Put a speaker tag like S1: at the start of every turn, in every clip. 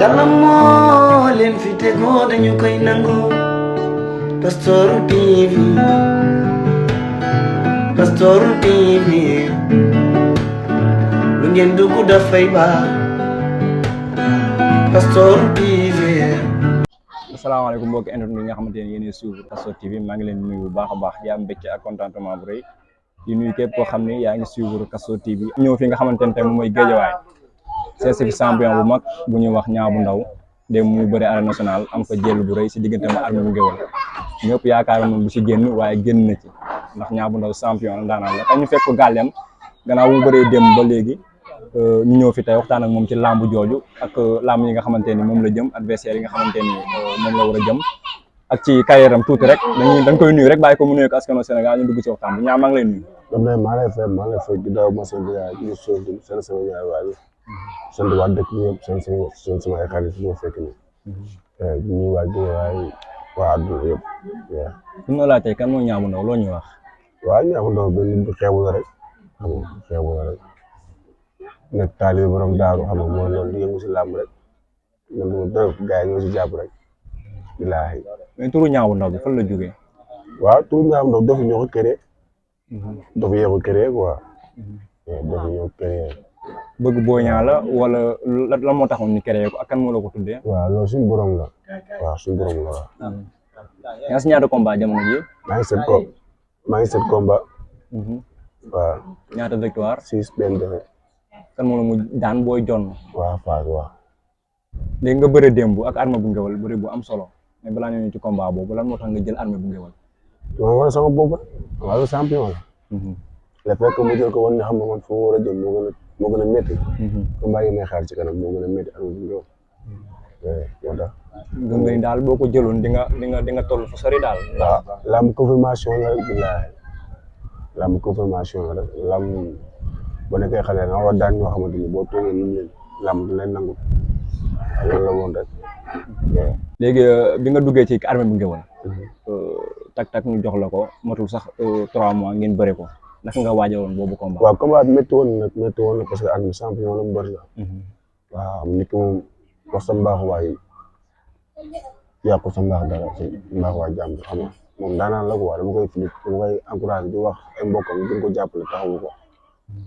S1: Yàlla moo leen fi tegoo dañu koy nangu Pastoor TV Pastoor TV lu ngeen dugg dafay baax Pastoor TV.
S2: asalaamaaleykum mbokki internet yi nga xamante ne yéen a suivre Pastoor TV maa ngi leen di nuyu bu baax a baax di am mbégte ak contentement bu rëy di nuyu képp koo xam ne yaa ngi suivre Pastoor TV ñëw fi nga xamante ne tey moom mooy Géejawaay c'est fi champion bu mag bu ñuy wax Niang bu Ndaw dem muy bëri arène nationale am fa jël bu rëy si diggante ma Armé bu Ngéwël ñëpp yaakaar moom bu si génn waaye génn na ci ndax Niang bu Ndaw champion la ndaanaan la te ñu fekk ko gàlleem gannaaw bu bëree dem ba léegi ñu ñëw fi tey waxtaan ak moom ci làmb jooju ak làmb yi nga xamante ni moom la jëm adversaire yi nga xamante ni moom la war a jëm ak ci carrière am tuuti rek dañ koy nuyu rek bàyyi ko mu nuyu ak askanu Sénégal ñu dugg ci waxtaan bi Niang maa ngi lay nuyu.
S3: maa ngi lay fay ginnaaw ma sant yàlla ñu seen sama ñaari waay sant waa dëkk bi yëpp seen sama ay xarit ñoo fekk ni ñu waa Géejawaay waa àdduna yëpp
S2: su ma laajtee kan mooy Niang bu Ndaw loo ñuy wax.
S3: waaw Niang bu Ndaw benn nit bu xeebu la rek xam nga xeebu la rek nekk taalibe borom daaru xam nga mooy loolu di yëngu si làmb rek man dama dërëf gars yi ñoo si jàpp rek billaahi.
S2: mais turu Niang bu Ndaw bi fan la jógee.
S3: waaw turu Niang bu Ndaw dafa ñoo ko créé dafa yee ko créé quoi dafa ñoo créé.
S2: bëgg Boy Niang la wala lan moo taxoon ñu créé ko ak kan moo la ko tuddee.
S3: waaw loolu suñu borom la waaw suñu borom la waaw.
S2: yaa ngi si ñaata combat jamono ji.
S3: maa ngi sept combat. waaw.
S2: ñaata victoire.
S3: 6 benn défaite.
S2: kan moo la mu daan Boy Jon.
S3: waaw Fass waaw.
S2: léegi nga bëre démb ak Armé bu Ngéwël bëre bu am solo mais balaa ñëw ci combat boobu lan moo tax nga jël Armé bu Ngéwël.
S3: ma war sama bopp rek waaw champion la. le fait que mu jël ko woon ne xam nga man fu mu war a jëm moo gën a métti. combat yi may xaar ci kanam moo gën a métti Armé bu Ngéwël. moo tax.
S2: gëm nga ni daal boo ko jëloon di nga toll fu sori daal.
S3: waaw lamb confirmation la rek billaahi lamb confirmation la rek lamb boo nekkee xale nga war daan ñoo xamante ni boo toogee ni leen lamb du leen nangu loolu la woon rek.
S2: léegi bi nga duggee ci Armé bu Ngéwël. tak ñu jox la ko matul sax 3 mois ngeen bëre ko naka nga waajaloon boobu combat.
S3: waaw combat bi métti woon na parce que Armé champion la mu bëri la. waaw nit ki moom wax sa mbaax waay yàqu sa mbaax dara ci mbaax waay jàmm xam nga moom daanaan la ko waa dama koy fili dama koy encouragé di wax ay mbokkam gën ko jàppale taxawu ko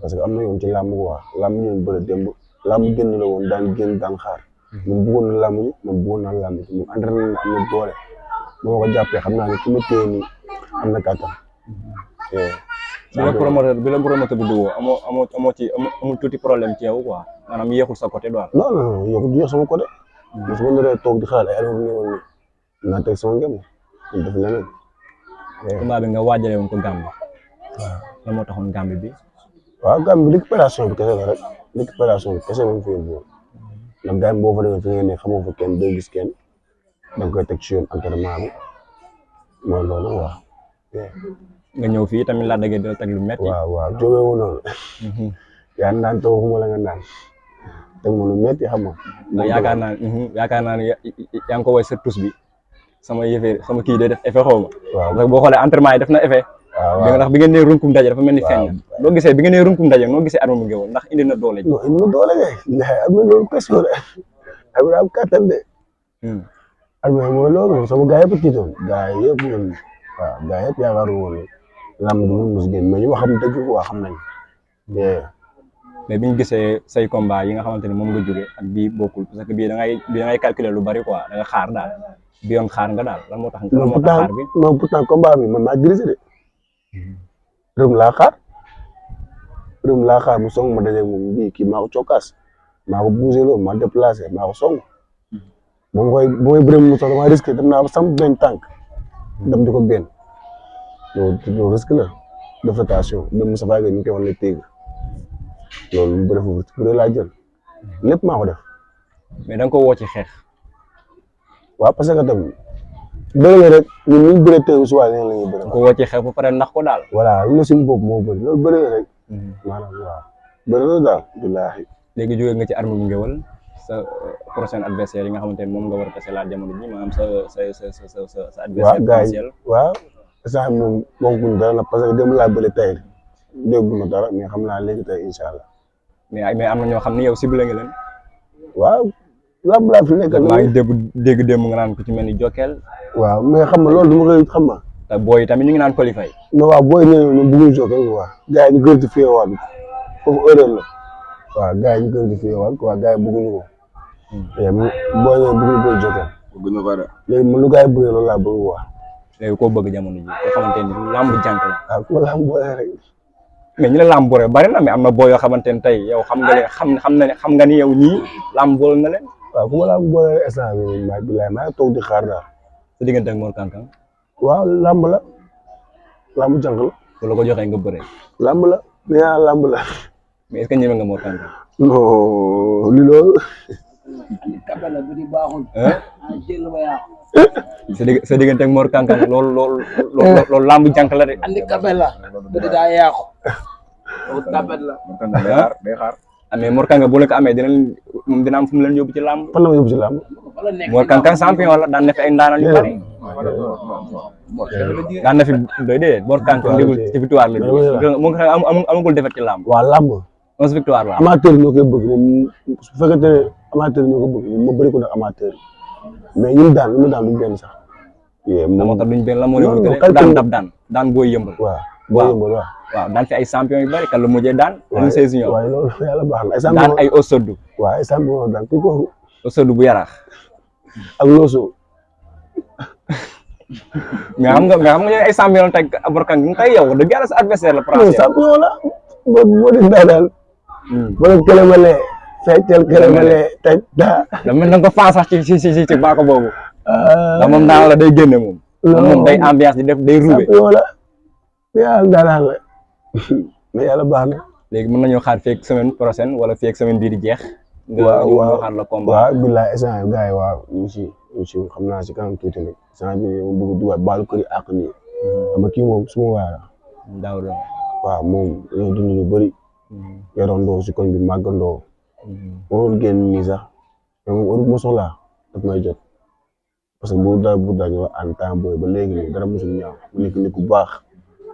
S3: parce que am na yoon ci làmb ko waa làmb ñoom bëri démb làmb génn la woon daan génn daan xaar moom bëggoon na làmb ji moom bëggoon naa làmb ji moom entraîné na am na doole moo ko jàppee xam naa ne ki ma téye nii am na kàttan.
S2: bi la promoteur bi duggoo amul tuuti problème ci yow quoi maanaam yéexul sa côté daal.
S3: non yéexul sama côté. su ma naree toog di xalaat ay Armé bu Ngéwël naa teg sama ngëm ñu def leneen.
S2: combat bi nga waajalee woon ko Gambie. waaw lan moo taxoon Gambie bi.
S3: waaw Gambie récupération bi kese la rek récupération bi kese lañ fi yóbbu woon ndax Gambie boo fa demee fi nga ne xamoo fa kenn doo gis kenn da nga koy teg ci yoon entraînement bi mooy loolu waaw.
S2: nga ñëw fii tamit laa dëggee dina teg lu métti.
S3: waaw jógee wu noonu. yaa naan taw xuma la nga naan teg ma lu métti xam nga.
S2: yaakaar naa ne yaa ngi ko woy sa tus bi sama yëfee sama kii day def effet xaw ma.
S3: waaw
S2: parce que boo xoolee entraînement yi def na effet. waaw ndax bi ngeen nee runkum daje dafa mel ni feeñ. loo gisee bi ngeen nee runkum daje noo gisee Armé bu Ngéwël ndax indi na doole ji.
S3: non indi na doole kay am na loolu question de Armé am kattan de. Armé mooy loolu sama gars yëpp tiitoon gars yëpp woon waaw gars yëpp yaakaaru woon lamb du mun mos génn mais ñu wax xam dëgg ko waa xam nañ.
S2: mais bi ñu gisee say combat yi nga xamante ni moom nga jóge ak bii bokkul parce que bii da ngay calculer lu bari quoi da nga xaar daal bi yoon xaar nga daal lan moo tax. lan moo tax xaar bi
S3: non pourtant combat bi man maa dirigé de. rëm laa xaar mu song ma dajeeg moom bii kii maa ko cokkaas maa ko bougé loo maa déplacé maa ko song bu may bëri mu soxla maa risqué dem naa ba sam benn tànk dem di ko benn loolu risque la de rotation dem Moussa Faye ñu koy wan ne Tigre loolu mu bëri foofu bu dee laa jël lépp maa ko def.
S2: mais da nga ko woo ci xeex.
S3: waaw parce que tamit bëri la rek ñun ñu bëree tey su waay la ñuy bëri.
S2: ko woo ci xeex ba pare ndax ko daal.
S3: voilà lu ne suñu bopp moo bëri loolu bëri la rek. maanaam waaw bëri la daal billaahi.
S2: léegi jógee nga ci Armé bu Ngéwël sa prochain adversaire yi nga xamante ne moom nga war a tase laa jamono ji maanaam sa adversaire potentiel.
S3: waaw sax moom moom dara na parce que démb laa bëri tey dégguma dara mais xam naa léegi tey incha allah.
S2: mais am na ñoo xam ne yow ciblé nga leen.
S3: waaw lamb laa fi nekk.
S2: maa ngi dégg démb nga naan ko ci mel ni Jokal.
S3: waaw mais xam nga loolu du ma koy xam nga.
S2: te booy tamit ñu ngi naan qualifié.
S3: non waaw booy ñëwee ñoom bëgguñu Jokal quoi gars yi ñu gën di féewaat foofu erreur la waaw gars yi ñu gën di féewaat quoi gars yi bëgguñu ko. booy ñëwee bëgguñu booy Jokal.
S4: bëgguñu ko de.
S3: léegi man lu gars yi bëggee loolu laa bëgg quoi.
S2: léegi koo bëgg jamono ji nga xamante ni lamb jànk la.
S3: waaw ku ma lamb boolee rek.
S2: mais ñu la lamb boole bari na mais am na boo yoo xamante ne tey yow xam nga leen xam nga ni yow ñii lamb boole na leen.
S3: waaw ku ma lamb boolee rek instant bii maa bilaay maa ngi toog di xaar daal.
S2: sa diggante ak Mor Kang Kang.
S3: waaw lamb la lamb jànk la.
S2: bu la ko joxee nga bëre.
S3: lamb la nee naa lamb la.
S2: mais est-ce que ñeme nga Mor Kang Kang.
S3: non li loolu.
S2: sa diggante ak Mor Kang Kang loolu lamb jànk la de.
S5: andi kabel la bëri daa yàqu. loolu tabet la.
S4: day xaar.
S2: mais Mor Kang Kang bu la ko amee dina am fu mu leen yóbbu ci lamb.
S3: fan la ma yóbbu ci lamb.
S2: Mor Kang Kang champion la daan na fi ay ndaanal yu bari. daan na fi doy déedéet Mor Kang Kang dégul ci victoire la mu ngi amagul defet ci lamb.
S3: waaw lamb.
S2: 11 victoire la.
S3: amateur ñoo koy bëgg moom su fekkente ne amateur ñoo ko bëgg moom ma bëri ko nag amateur mais ñun daan duñ benn sax.
S2: moo tax duñ benn la moo leen daan booy yëmbal.
S3: waaw booy yëmbal waaw.
S2: waaw daan fi ay champion yu bari kan la mujjee daan. waaw
S3: waaye loolu yàlla baax na.
S2: daan ay Osodou.
S3: waaw ay champion daan kii ko.
S2: Osodou bu yaraax.
S3: ak Loso.
S2: mais xam nga ay champion teg Mor Kang Kang tey yow dëgg yàlla sa adversaire la.
S3: non champion la boo di daal. wala këlemale feccal këlemale taj daa.
S2: da mel na nga ko fan sax ci baako boobu. ndax moom daan la day génne moom. moom day ambiance di def day roubé.
S3: champion la mais yàlla daanaan la mais yàlla baax na.
S2: léegi mën nañoo xaar feeg semaine prochaine wala feeg semaine bii di jeex.
S3: waaw
S2: nga xaar la combat.
S3: waaw billaay instant gars yi waaw ñu ci xam naa si kanam tuuti nag instant bi moom bëgg dugal baalu kër yi àq nii. xam nga kii moom suma waay la.
S2: daaw la.
S3: waaw moom dañoo dund lu bëri. yorondoo si koñ bi màggandoo. warul génn nii sax mais moom heure bu ma soxlaa daf may jot parce que bu daa ñëw en temps booy ba léegi nii dara mosul ñaaw mu nekk nit ku baax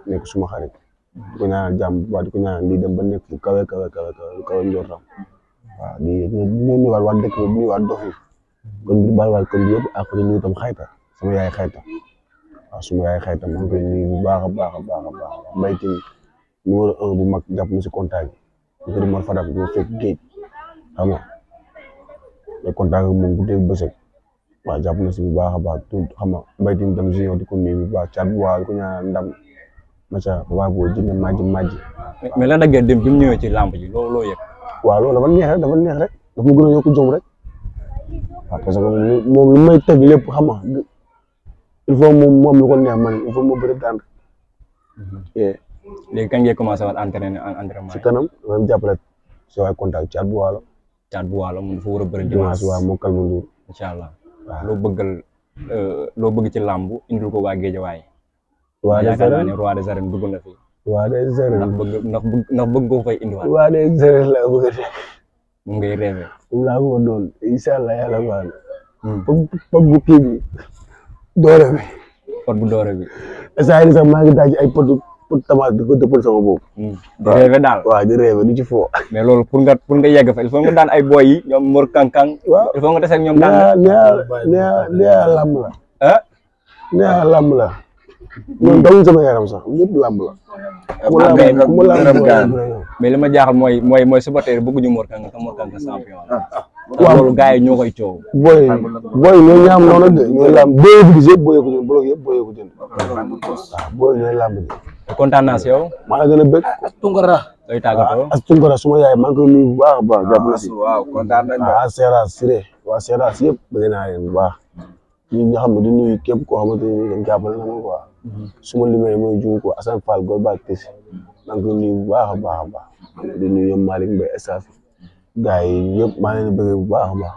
S3: nekk suma xarit di ko ñaanal jàmm bu baax di ko ñaanal lii dem ba nekk fu kawe njortam waaw di nuyuwaat waa dëkk bi nuyuwaat dof yi kon bi baal waat kon bi yëpp ak ñu nuyu tam xayta sama yaay xayta waaw suma yaay xayta maa ngi koy nuyu bu baax a baax mbay ci numéro 1 bu mag jàpp na si contact yi ñu ko di mor fadam ñu fekk géej xam nga mais contact ak moom bu dee bësëg waaw jàpp na si bu baax a baax tout xam nga mbay ci dem si di ko nuyu bu baax caat bu waaw di ko ñaanal ndam macha allah boo jënd majji
S2: mais la daggee dem bi mu ñëwee ci lamb ji loo yëg.
S3: waaw loolu dafa neex rek dafa ma gën a yokk jom rek waaw parce que moom lu may teg lépp xam nga il faut moom lu ko neex man il faut ma bëri daan
S2: léegi kañ ngay commencé waat entraînement
S3: si kanam ma jàppale si waay contact caat bu waalo
S2: mu dafa war a bëri
S3: dimanche waaw moo kalma nduur
S2: incha allah
S3: waaw
S2: loo bëgg ci làmb indil ko waa Géejawaay
S3: roi des
S2: yaakaar naa ne roi des arènes dugg na fi
S3: roi des arènes
S2: ndax bëgg nga fay indiwaat
S3: roi des arènes la bëgg a def
S2: mu ngay rêvé
S3: moom laa bëgg a doon incha allah yàlla baax na pot bu kii bi doore bi
S2: pot bu doore bi
S3: saa yi sax maa ngi daaj ay pot tamaate di ko dëppal sama bopp
S2: di rêvé daal
S3: waaw di rêvé du ci foo
S2: mais loolu pour nga yegg fa il faut nga daan ay boy yi ñoom Mor Kang Kang
S3: waaw
S2: il faut nga tase ak ñoom daan
S3: nee lamb la
S2: ah
S3: nee lamb la ñoom dawuñ sama yaram sax lépp lamb la
S2: mais li ma jaaxal mooy supporter bëgguñu Mor Kang Kang te Mor Kang Kang champion waaw loolu gars yi ñoo koy coow
S3: booy ñooy ñaam noonu de ñooy lamb booy bu gis yëpp booyee ko jënd blog yëpp booyee ko jënd waaw booy ñooy lamb ji
S2: kontaan naa si yow
S3: maa la gën a bëgg
S5: Tunkara
S2: looy tàggatoo
S3: as Tunkara suma yaay maa ngi koy nuyu bu baax a baax jàpp na si
S4: waaw kontaan nañ
S3: waa Seras Siré waa Seras yëpp bëgg naa leen bu baax ñun ñoo xam ne di nuyu képp koo xamante ni dañ jàppale na ma quoi suma limee mooy juum ko Assane Fall Gol Ba Tessi maa ngi koy nuyu bu baax a baax di nuyu ñoom Malick Mbaye Estaf gars yi yëpp maa leen bëgg bu baax a baax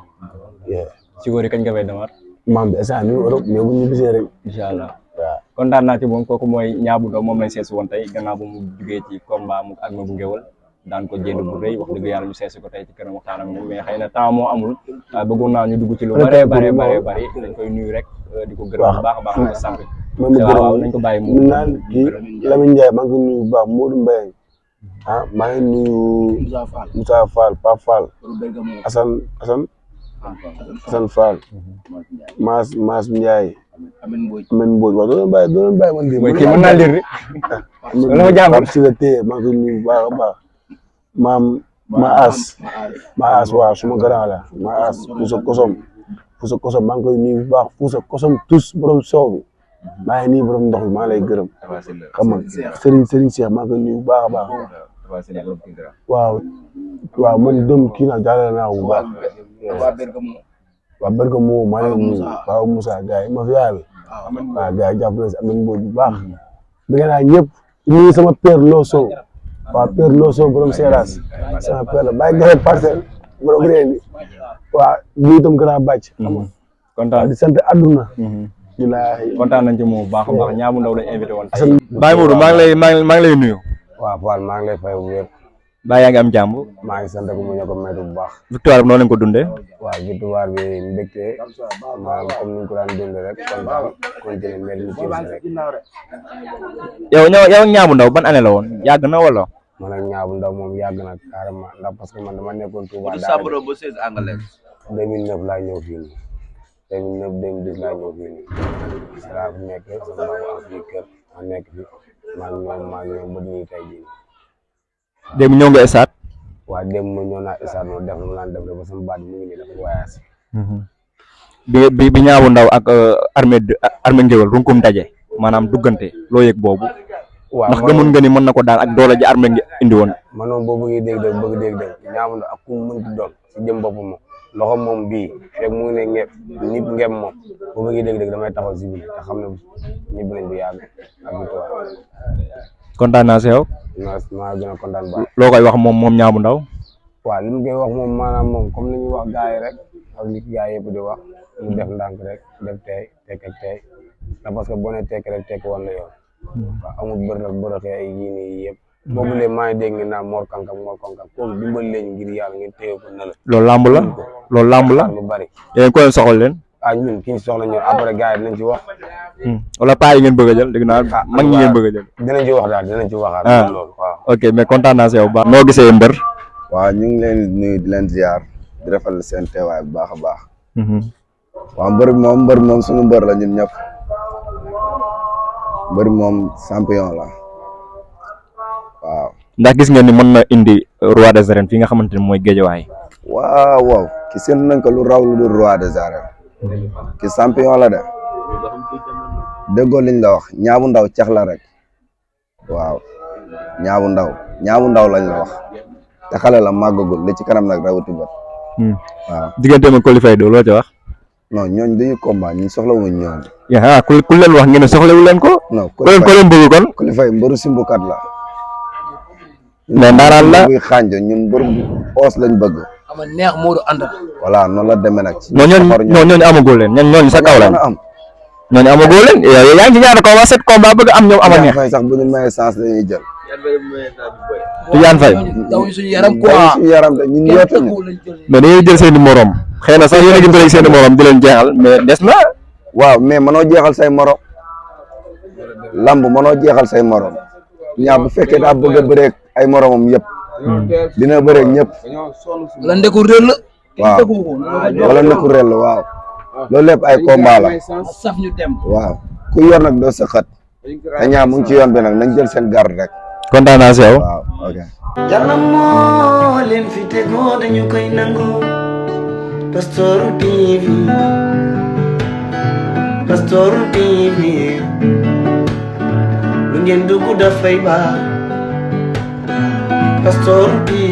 S2: si wóor yi kañ nga fay demaat
S3: maam bi instant ni Europe mais bu ñu bisee rek
S2: incha allah
S3: waaw
S2: kontaan naa ci moom kooku mooy Niang Bou Ndaw moom lañ seesi woon tey gannaaw ba mu jugee ci combat mu ak ma bu ngéwal daan ko jënd bu rëy wax dëgg yàlla ñu seesi ko tey ci këram waxtaan ak moom mais xëy na temps moo amul bëggoon naa ñu dugg ci lu bëree bëri dañ koy nuyu rek di ko gërëm bu baax a baax di ko sant waaw nañ ko bàyyi mu
S3: naan kii Lamine Ndiaye maa ngi koy nuyu bu baax Modou Mbaye maa ngi nuyu Moussa Fall Pape Fall Assane Assane Fall Maas Ndiaye Amen Mbodj waaw doo leen bàyyi man
S2: mooy kii mën naa lire de loolu ma jàngal
S3: si la téye maa ngi koy nuyu bu baax a baax ma as waaw suma grand la ma as Fuusa Kosom maa ngi koy nuyu bu baax Fuusa Kosom tous borom soow bi maa ngi nii borom ndox bi maa lay gërëm xam nga Serigne Cheikh maa ngi koy nuyu bu baax a baax waaw man dem kii nag jàllale naa bu baax waa Bergamo maa ngi nuyu waaw Moussa gars yi ma fi yaay waaw gars yi jàpp na si Amen Mbodj bu baax bëgg naa ñëpp nuyu sama père Loso waaw père Loso borom Seras sama père la bàyyi gërëm parcelle borom réew mi waaw lii itam grand bàcc
S2: kontaan
S3: di sant àdduna
S2: kontaan nañ ci moom bu baax a baax Niang bu Ndaw lañ invité woon Baye Modou maa ngi lay nuyu
S3: waaw Fall maa ngi lay fay bu wér
S2: Baye yaa ngi am jàmm
S3: maa ngi sant ko mu ñëw ko maytu bu baax
S2: victoire bi noonu lañ ko dundee
S3: waaw victoire bi mbégte maanaam comme ni ñu ko daan dundee rek kontaan continuer mel ni ci rek
S2: yow Niang bu Ndaw ban année la woon yàgg na wala
S3: man ak Niang bu Ndaw moom yàgg na carrément ndax parce que man dama nekkoon Touba daara 2009 laa ñëw fii nii 2009 2010 laa ñëw fii nii laa fi nekk sama am fii kër ma nekk fi maa ngi ñoom ba nii tey jii
S2: démb ñëw nga esaat
S3: waaw démb ma ñëw naa esaat noonu def lu ma daan def rek ba sama baat mi ngi nii dafa voyage
S2: bi Niang bu Ndaw ak armée ngéwél runkum daje maanaam duggante loo yëg boobu
S3: waaw
S2: ndax gëmul nga ni mën na ko daal ak doole ji armée ngi indi woon
S3: man moom boo bëggee dégg Niang bu Ndaw ak ku mu mënti doon si jëm boppam moom loxo moom bii fekk mu ngi ne nit ngem moom boo bëggee dégg damay taxaw si biir te xam ne ñibbi nañ bu yàgg ak victoire
S2: kontaan naa si yow
S3: maa gën a kontaan baax
S2: loo koy wax moom Niang bu Ndaw
S3: waaw li mu koy wax moom maanaam moom comme li ñuy wax gars yi rek ak li gars yëpp di wax mu def ndànk rek def tey tekk ak tey ndax parce que boo nee tekk rek tekk woon na yoon waaw amul bërëxee ay yii nii yëpp boobu léegi maa ngi dégg ngeen naan Mor Kankang kooku dimbali leen ngir yàlla ngeen téye ko na la
S2: loolu làmb la
S3: lu bari
S2: yéen ko leen soxal leen
S3: ñun ki ñu soxla ñun après gars yi dinañ ci wax
S2: wala paa yi ngeen bëgg a jël dégg naa mag ñi ngeen bëgg a jël
S3: dinañ ci wax daal dinañ ci waxaat loolu waaw
S2: ok mais kontaan naa si yow baax noo gisee mbër
S4: waaw ñu ngi leen di nuyu di leen ziar di rafetlu seen teewaay bu baax a baax waaw mbër moom suñu mbër la ñun ñëpp mbër moom champion la waaw
S2: ndax gis ngeen ni mën na indi roi des arènes fi nga xamante ni mooy Géejawaay
S4: waaw ki seen nañ ko lu raw lu dul roi des arènes ki champion la de déggoo liñ la wax Niang bu Ndaw cax la rek waaw Niang bu Ndaw lañ la wax te xale la màggagul li ci kanam nag rawati bët waaw
S2: digganteem ak Coly Faye doo loo ci wax
S4: non ñooñ dañuy combat ñun soxla wuñ ñoom
S2: ku leen wax ngeen ne soxlawu leen ko
S4: non
S2: ko leen bëgg kon
S4: Coly Faye mbëru simbukat la
S2: mais ndaaraan la
S4: buy xànjo ñun mbër oos lañ bëgg
S5: ama neex Modou ànd
S4: voilà noonu la demee nag
S2: ñooñu amagoo leen ñooñu sa kaw la
S4: am
S2: ñooñu amagoo leen yaa ngi ci ñaata combat 7 combat bëgg am ñoom ama neex
S4: fay sax bu ñu mayee chance dañuy jël
S2: Tidiane Faye
S5: daw suñu yaram quoi
S4: suñu yaram de ñun yootuñu
S2: mais dañuy jël seen i morom xëy na sax yéen a ngi bëri seen i morom di leen jeexal mais des na
S4: waaw mais mënoo jeexal say morom lamb mënoo jeexal say morom Niang bu fekkee daa bëgg a bëreeg ay moromam yëpp dina bëreeg ñëpp
S5: wala ndeku réel la
S4: waaw wala nekku rel waaw loolu lépp ay combat la
S5: saf ñu dem
S4: waaw ku yor nag doo sëqat te Niang mu ngi ci yoon bi nag nañ jël seen garde rek
S2: kontaan naa si yow
S4: waaw ok
S1: Yàlla moo leen fi tegoo dañu koy nangu Pastoor TV lu ngeen dugg dafay baax Pastoor TV